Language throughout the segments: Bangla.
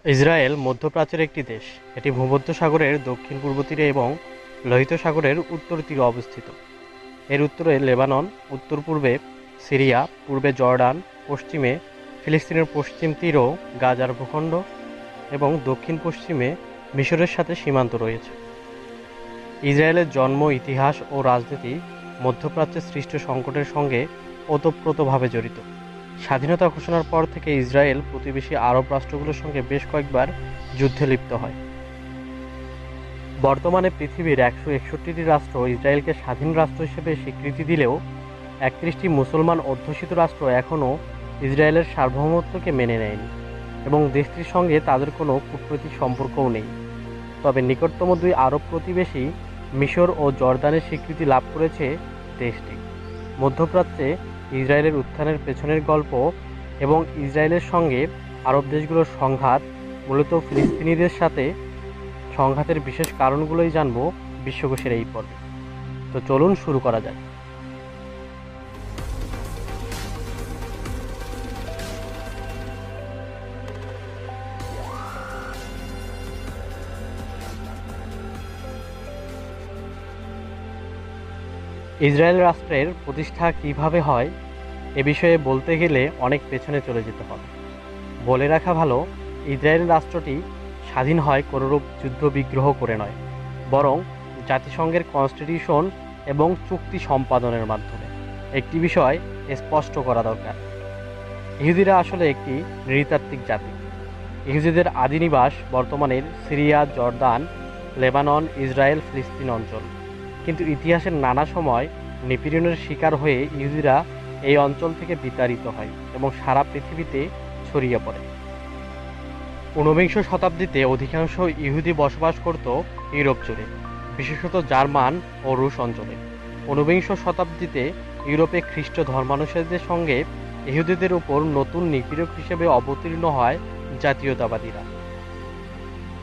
ইসরায়েল মধ্যপ্রাচ্যের একটি দেশ। এটি ভূমধ্যসাগরের দক্ষিণ-পূর্ব তীরে এবং লোহিত সাগরের উত্তর তীরে অবস্থিত। এর উত্তরে লেবানন, উত্তর-পূর্বে সিরিয়া, পূর্বে জর্ডান, পশ্চিমে ফিলিস্তিনের পশ্চিম তীর ও গাজার ভূখণ্ড এবং দক্ষিণ-পশ্চিমে মিশরের সাথে সীমান্ত রয়েছে। ইসরায়েলের জন্ম, ইতিহাস ও রাজনীতি মধ্যপ্রাচ্যে সৃষ্ট সংকটের সঙ্গে ওতপ্রোতভাবে জড়িত। স্বাধীনতা ঘোষণার পর থেকে ইসরায়েল প্রতিবেশী আরব রাষ্ট্রগুলোর সঙ্গে বেশ কয়েকবার যুদ্ধে লিপ্ত হয়। বর্তমানে পৃথিবীর 161টি রাষ্ট্র ইসরায়েলকে স্বাধীন রাষ্ট্র হিসেবে স্বীকৃতি দিলেও 31টি মুসলমান অধ্যুষিত রাষ্ট্র এখনও ইসরায়েলের সার্বভৌমত্বকে মেনে নেয়নি এবং দেশটির সঙ্গে তাদের কোনো কূটনৈতিক সম্পর্কও নেই। তবে নিকটতম দুই আরব প্রতিবেশী মিশর ও জর্দানের স্বীকৃতি লাভ করেছে দেশটি। মধ্যপ্রাচ্যে ইসরায়েলের উত্থানের পেছনের গল্প এবং ইসরায়েলের সঙ্গে আরব দেশগুলোর সংঘাত, মূলত ফিলিস্তিনিদের সাথে সংঘাতের বিশেষ কারণগুলোই জানব বিশ্বকোষের এই পর্বে। তো চলুন শুরু করা যাক। ইসরায়েল রাষ্ট্রের প্রতিষ্ঠা কিভাবে হয় এ বিষয়ে বলতে গেলে অনেক পেছনে চলে যেতে হবে। বলে রাখা ভালো, ইসরায়েল রাষ্ট্রটি স্বাধীন হয় কোনোরূপ যুদ্ধ বিগ্রহ করে নয়, বরং জাতিসংঘের কনস্টিটিউশন এবং চুক্তি সম্পাদনের মাধ্যমে। একটি বিষয় স্পষ্ট করা দরকার, ইহুদিরা আসলে একটি নৃতাত্ত্বিক জাতি। ইহুদিদের আদি নিবাস বর্তমানের সিরিয়া, জর্দান, লেবানন, ইসরায়েল, ফিলিস্তিন অঞ্চল। কিন্তু ইতিহাসের নানা সময় নিপীড়নের শিকার হয়ে ইহুদিরা এই অঞ্চল থেকে বিতাড়িত হয় এবং সারা পৃথিবীতে ছড়িয়ে পড়ে। ঊনবিংশ শতাব্দীতে অধিকাংশ ইহুদি বসবাস করত ইউরোপ জুড়ে, বিশেষত জার্মান ও রুশ অঞ্চলে। ঊনবিংশ শতাব্দীতে ইউরোপে খ্রিস্ট ধর্মানুসারীদের সঙ্গে ইহুদিদের উপর নতুন নিপীড়ক হিসেবে অবতীর্ণ হয় জাতীয়তাবাদীরা।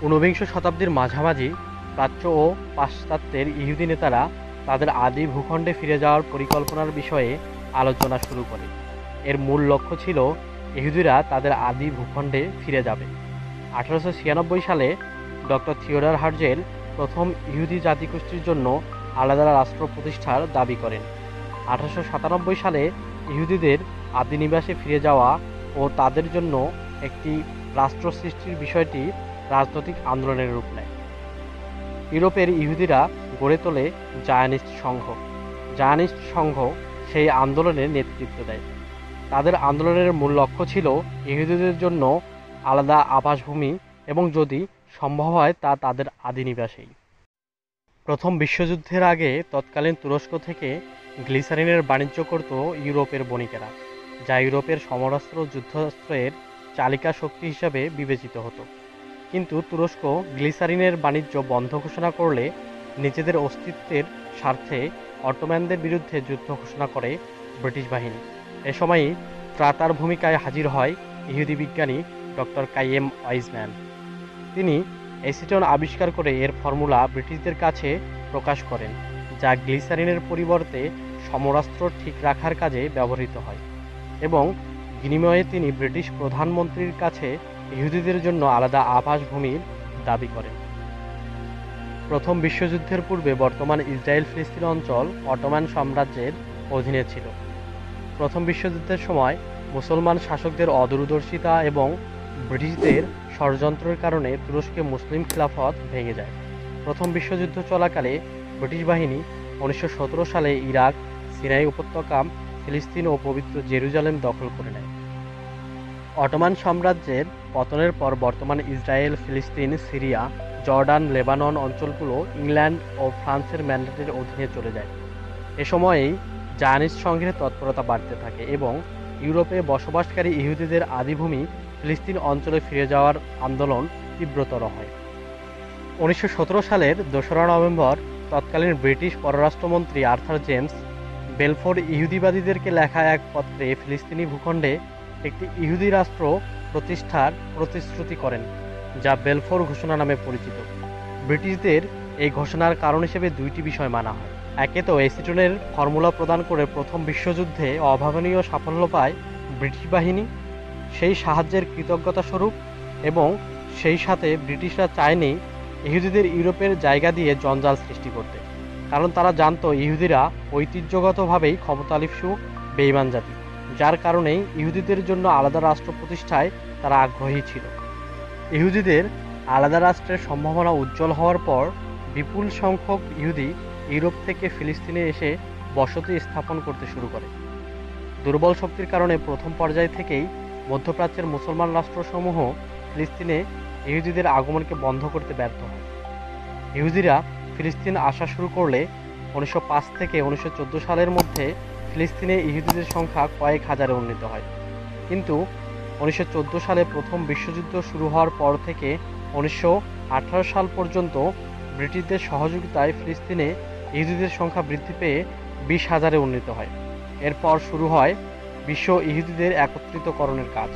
ঊনবিংশ শতাব্দীর মাঝামাঝি প্রাচ্য ও পাশ্চাত্যের ইহুদি নেতারা তাদের আদি ভূখণ্ডে ফিরে যাওয়ার পরিকল্পনার বিষয়ে আলোচনা শুরু করে। এর মূল লক্ষ্য ছিল ইহুদিরা তাদের আদি ভূখণ্ডে ফিরে যাবে। 1896 সালে ডক্টর থিওডর হার্জেল প্রথম ইহুদি জাতিগোষ্ঠীর জন্য আলাদা রাষ্ট্র প্রতিষ্ঠার দাবি করেন। 1897 সালে ইহুদিদের আদি নিবাসে ফিরে যাওয়া ও তাদের জন্য একটি রাষ্ট্র সৃষ্টির বিষয়টি রাজনৈতিক আন্দোলনের রূপ নেয়। ইউরোপের ইহুদিরা গড়ে তোলে জায়নিস্ট সংঘ। জায়নিস্ট সংঘ সেই আন্দোলনের নেতৃত্ব দেয়। তাদের আন্দোলনের মূল লক্ষ্য ছিল ইহুদিদের জন্য আলাদা আবাসভূমি এবং যদি সম্ভব হয় তা তাদের আদি নিবাসেই। প্রথম বিশ্বযুদ্ধের আগে তৎকালীন তুরস্ক থেকে গ্লিসারিনের বাণিজ্য করত ইউরোপের বণিকেরা, যা ইউরোপের সমরাস্ত্র যুদ্ধাস্ত্রের চালিকা শক্তি হিসাবে বিবেচিত হতো। কিন্তু তুরস্ক গ্লিসারিনের বাণিজ্য বন্ধ ঘোষণা করলে নিজেদের অস্তিত্বের স্বার্থে অটোম্যানদের বিরুদ্ধে যুদ্ধ ঘোষণা করে ব্রিটিশ বাহিনী। এ সময়ই ত্রাতার ভূমিকায় হাজির হয় ইহুদি বিজ্ঞানী ডক্টর কাইয়েম ওয়াইজম্যান। তিনি অ্যাসিটন আবিষ্কার করে এর ফর্মুলা ব্রিটিশদের কাছে প্রকাশ করেন, যা গ্লিসারিনের পরিবর্তে সমরাস্ত্র ঠিক রাখার কাজে ব্যবহৃত হয়, এবং বিনিময়ে তিনি ব্রিটিশ প্রধানমন্ত্রীর কাছে ইহুদিদের জন্য আলাদা আবাসভূমির দাবি করেন। প্রথম বিশ্বযুদ্ধের পূর্বে বর্তমান ইসরায়েল ফিলিস্তিন অঞ্চল অটোমান সাম্রাজ্যের অধীনে ছিল। প্রথম বিশ্বযুদ্ধের সময় মুসলমান শাসকদের অদূরদর্শিতা এবং ব্রিটিশদের ষড়যন্ত্রের কারণে তুরস্কে মুসলিম খিলাফত ভেঙে যায়। প্রথম বিশ্বযুদ্ধ চলাকালে ব্রিটিশ বাহিনী 1917 সালে ইরাক, সিনাই উপত্যকা, ফিলিস্তিন ও পবিত্র জেরুজালেম দখল করে নেয়। অটোমান সাম্রাজ্যের পতনের পর বর্তমান ইসরায়েল, ফিলিস্তিন, সিরিয়া, জর্ডান, লেবানন অঞ্চলগুলো ইংল্যান্ড ও ফ্রান্সের ম্যান্ডেটের অধীনে চলে যায়। এ সময়েই জায়নিস্ট সংঘের তৎপরতা বাড়তে থাকে এবং ইউরোপে বসবাসকারী ইহুদিদের আদিভূমি ফিলিস্তিন অঞ্চলে ফিরে যাওয়ার আন্দোলন তীব্রতর হয়। 1917 সালের 2রা নভেম্বর তৎকালীন ব্রিটিশ পররাষ্ট্রমন্ত্রী আর্থার জেমস বেলফোর ইহুদিবাদীদেরকে লেখা এক পত্রে ফিলিস্তিনি ভূখণ্ডে একটি ইহুদি রাষ্ট্র প্রতিষ্ঠার প্রতিশ্রুতি করেন, যা বেলফোর ঘোষণা নামে পরিচিত। ব্রিটিশদের এই ঘোষণার কারণ হিসেবে দুইটি বিষয় মানা হয়। একে তো অ্যাসিটনের ফর্মুলা প্রদান করে প্রথম বিশ্বযুদ্ধে অভাবনীয় সাফল্য পায় ব্রিটিশ বাহিনী, সেই সাহায্যের কৃতজ্ঞতা স্বরূপ, এবং সেই সাথে ব্রিটিশরা চায়নি ইহুদিদের ইউরোপের জায়গা দিয়ে জঞ্জাল সৃষ্টি করতে, কারণ তারা জানতো ইহুদিরা ঐতিহ্যগতভাবেই ক্ষমতালিপ্সু বেঈমান জাতি, যার কারণেই ইহুদিদের জন্য আলাদা রাষ্ট্র প্রতিষ্ঠায় তারা আগ্রহী ছিল। ইহুদিদের আলাদা রাষ্ট্রের সম্ভাবনা উজ্জ্বল হওয়ার পর বিপুল সংখ্যক ইহুদি ইউরোপ থেকে ফিলিস্তিনে এসে বসতি স্থাপন করতে শুরু করে। দুর্বল শক্তির কারণে প্রথম পর্যায় থেকেই মধ্যপ্রাচ্যের মুসলমান রাষ্ট্রসমূহ ফিলিস্তিনে ইহুদিদের আগমনকে বন্ধ করতে ব্যর্থ হয়। ইহুদিরা ফিলিস্তিন আসা শুরু করলে 1905 থেকে 1914 সালের মধ্যে ফিলিস্তিনে ইহুদিদের সংখ্যা কয়েক হাজারে উন্নীত হয়। কিন্তু 1914 সালে প্রথম বিশ্বযুদ্ধ শুরু হওয়ার পর থেকে 1918 সাল পর্যন্ত ব্রিটিশদের সহযোগিতায় ফিলিস্তিনে ইহুদিদের সংখ্যা বৃদ্ধি পেয়ে 20,000-এ উন্নীত হয়। এরপর শুরু হয় বিশ্ব ইহুদিদের একত্রিতকরণের কাজ।